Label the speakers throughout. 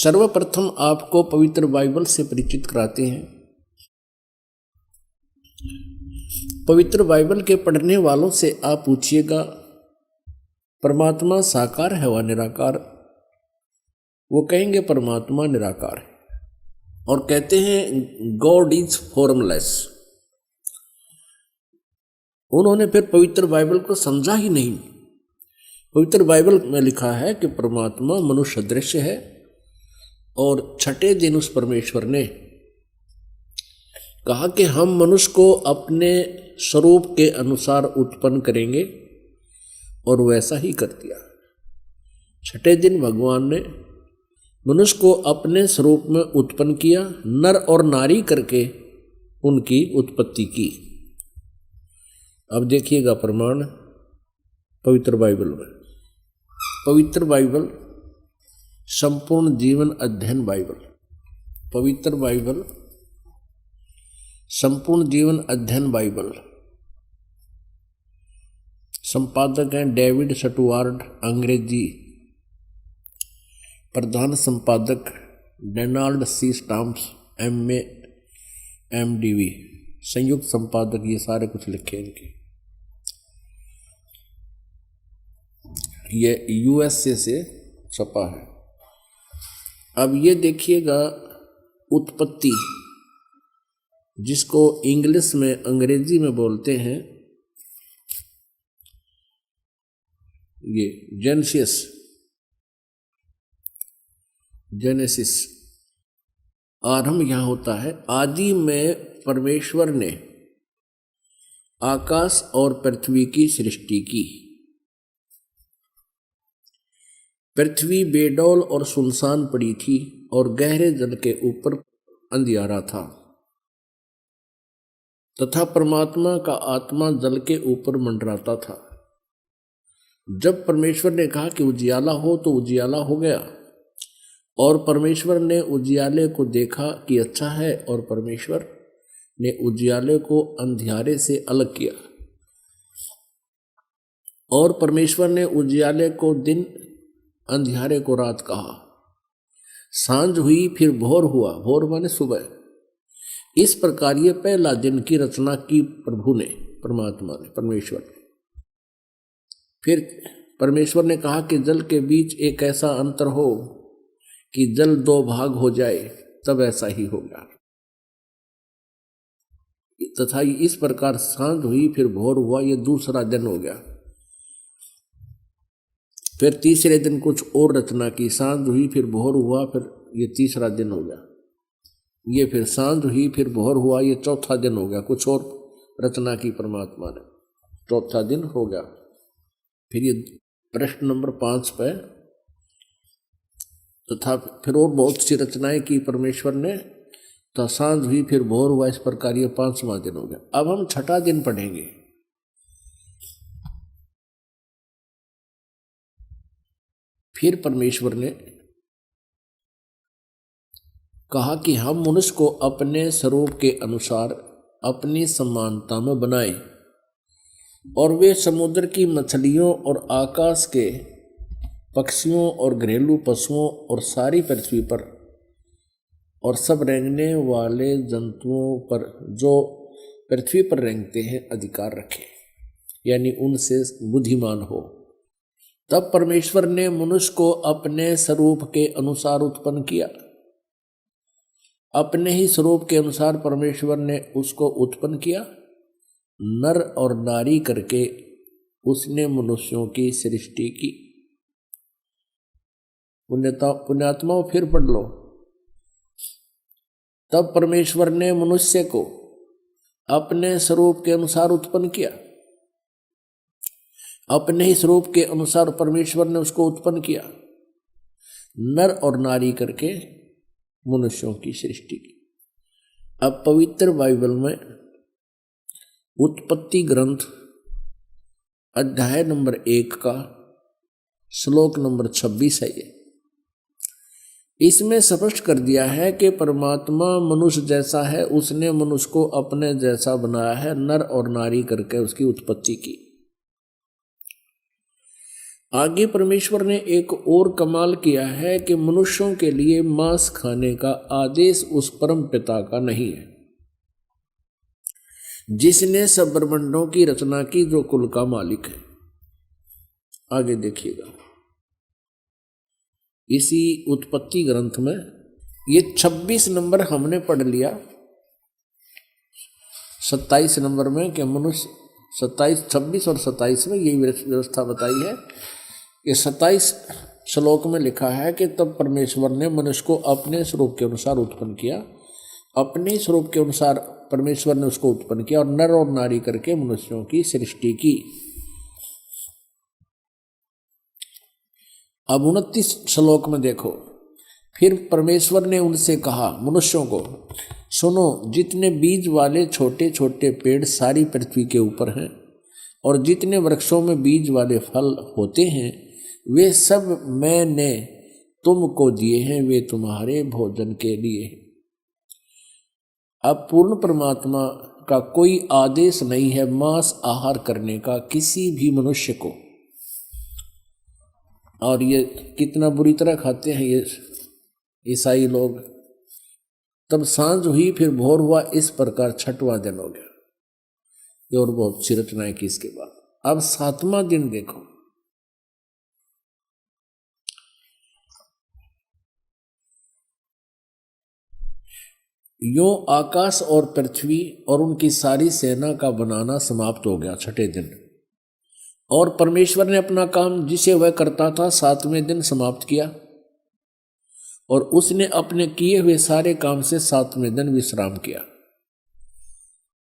Speaker 1: सर्वप्रथम आपको पवित्र बाइबल से परिचित कराते हैं। पवित्र बाइबल के पढ़ने वालों से आप पूछिएगा परमात्मा साकार है व निराकार। वो कहेंगे परमात्मा निराकार है और कहते हैं गॉड इज फॉर्मलेस। उन्होंने फिर पवित्र बाइबल को समझा ही नहीं। पवित्र बाइबल में लिखा है कि परमात्मा मनुष्य सदृश है और छठे दिन उस परमेश्वर ने कहा कि हम मनुष्य को अपने स्वरूप के अनुसार उत्पन्न करेंगे और वैसा ही कर दिया। छठे दिन भगवान ने मनुष्य को अपने स्वरूप में उत्पन्न किया, नर और नारी करके उनकी उत्पत्ति की। अब देखिएगा प्रमाण पवित्र बाइबल में। पवित्र बाइबल संपूर्ण जीवन अध्ययन बाइबल। पवित्र बाइबल संपूर्ण जीवन अध्ययन बाइबल। संपादक हैं डेविड स्टुअर्ट, अंग्रेजी। प्रधान संपादक Donald C Stamps, MA MDV। संयुक्त संपादक ये सारे कुछ लिखे इनके। ये USA से छपा है। अब ये देखिएगा उत्पत्ति, जिसको इंग्लिश में अंग्रेजी में बोलते हैं ये जेनेसिस। आरंभ यहाँ होता है। आदि में परमेश्वर ने आकाश और पृथ्वी की सृष्टि की। पृथ्वी बेडौल और सुनसान पड़ी थी और गहरे जल के ऊपर अंधियारा था तथा परमात्मा का आत्मा जल के ऊपर मंडराता था। जब परमेश्वर ने कहा कि उजियाला हो तो उजियाला हो गया और परमेश्वर ने उजियाले को देखा कि अच्छा है और परमेश्वर ने उजियाले को अंधियारे से अलग किया और परमेश्वर ने उजियाले को दिन, अंधियारे को रात कहा। सांझ हुई फिर भोर हुआ। भोर माने सुबह। इस प्रकार ये पहला दिन की रचना की प्रभु ने, परमात्मा ने, परमेश्वर ने। फिर परमेश्वर ने कहा कि जल के बीच एक ऐसा अंतर हो कि जल दो भाग हो जाए, तब ऐसा ही होगा। तथा इस प्रकार सांझ हुई फिर भोर हुआ, ये दूसरा दिन हो गया। फिर तीसरे दिन कुछ और रचना की। सांझ हुई फिर भोर हुआ, फिर ये तीसरा दिन हो गया। ये फिर सांझ हुई फिर भोर हुआ, ये चौथा दिन हो गया। कुछ और रचना की परमात्मा ने, चौथा दिन हो गया। फिर ये प्रश्न नंबर 5 पे तथा फिर और बहुत सी रचनाएं की परमेश्वर ने। तो सांझ हुई फिर भोर हुआ, इस प्रकार ये 5वां दिन हो गया। अब हम छठा दिन पढ़ेंगे। फिर परमेश्वर ने कहा कि हम मनुष्य को अपने स्वरूप के अनुसार अपनी समानता में बनाएं और वे समुद्र की मछलियों और आकाश के पक्षियों और घरेलू पशुओं और सारी पृथ्वी पर और सब रेंगने वाले जंतुओं पर जो पृथ्वी पर रेंगते हैं अधिकार रखें, यानी उनसे बुद्धिमान हो। तब परमेश्वर ने मनुष्य को अपने स्वरूप के अनुसार उत्पन्न किया। अपने ही स्वरूप के अनुसार परमेश्वर ने उसको उत्पन्न किया, नर और नारी करके उसने मनुष्यों की सृष्टि की। पुण्यात्माओं फिर पढ़ लो। तब परमेश्वर ने मनुष्य को अपने स्वरूप के अनुसार उत्पन्न किया। अपने ही स्वरूप के अनुसार परमेश्वर ने उसको उत्पन्न किया, नर और नारी करके मनुष्यों की सृष्टि की। अब पवित्र बाइबल में उत्पत्ति ग्रंथ अध्याय नंबर 1 का श्लोक नंबर 26 है ये। इसमें स्पष्ट कर दिया है कि परमात्मा मनुष्य जैसा है, उसने मनुष्य को अपने जैसा बनाया है, नर और नारी करके उसकी उत्पत्ति की। आगे परमेश्वर ने एक और कमाल किया है कि मनुष्यों के लिए मांस खाने का आदेश उस परम पिता का नहीं है जिसने सब ब्रह्मांडों की रचना की, जो कुल का मालिक है। आगे देखिएगा इसी उत्पत्ति ग्रंथ में ये 26 नंबर हमने पढ़ लिया। 27 नंबर में कि मनुष्य 27, 26 और 27 में यही व्यवस्था बताई है। ये 27 श्लोक में लिखा है कि तब परमेश्वर ने मनुष्य को अपने स्वरूप के अनुसार उत्पन्न किया। अपने स्वरूप के अनुसार परमेश्वर ने उसको उत्पन्न किया और नर और नारी करके मनुष्यों की सृष्टि की। अब 29 श्लोक में देखो, फिर परमेश्वर ने उनसे कहा मनुष्यों को, सुनो, जितने बीज वाले छोटे छोटे पेड़ सारी पृथ्वी के ऊपर हैं और जितने वृक्षों में बीज वाले फल होते हैं वे सब मैंने तुमको दिए हैं, वे तुम्हारे भोजन के लिए। अब पूर्ण परमात्मा का कोई आदेश नहीं है मांस आहार करने का किसी भी मनुष्य को। और ये कितना बुरी तरह खाते हैं ये ईसाई लोग। तब सांझ हुई, फिर भोर हुआ, इस प्रकार 6वां दिन हो गया। और बहुत सी रचनाएं की इसके बाद। अब 7वां दिन देखो, यों आकाश और पृथ्वी और उनकी सारी सेना का बनाना समाप्त हो गया 6ठे दिन। और परमेश्वर ने अपना काम जिसे वह करता था 7वें दिन समाप्त किया और उसने अपने किए हुए सारे काम से 7वें दिन विश्राम किया।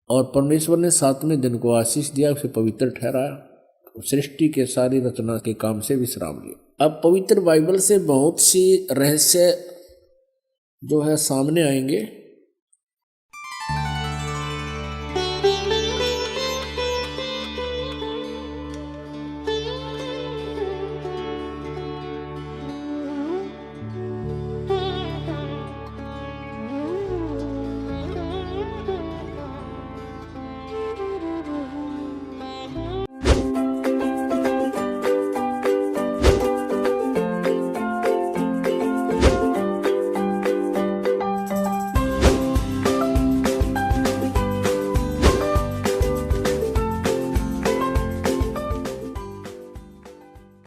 Speaker 1: और परमेश्वर ने 7वें दिन को आशीष दिया, उसे पवित्र ठहराया, सृष्टि के सारी रचना के काम से विश्राम लिया। अब पवित्र बाइबल से बहुत सी रहस्य जो है सामने आएंगे।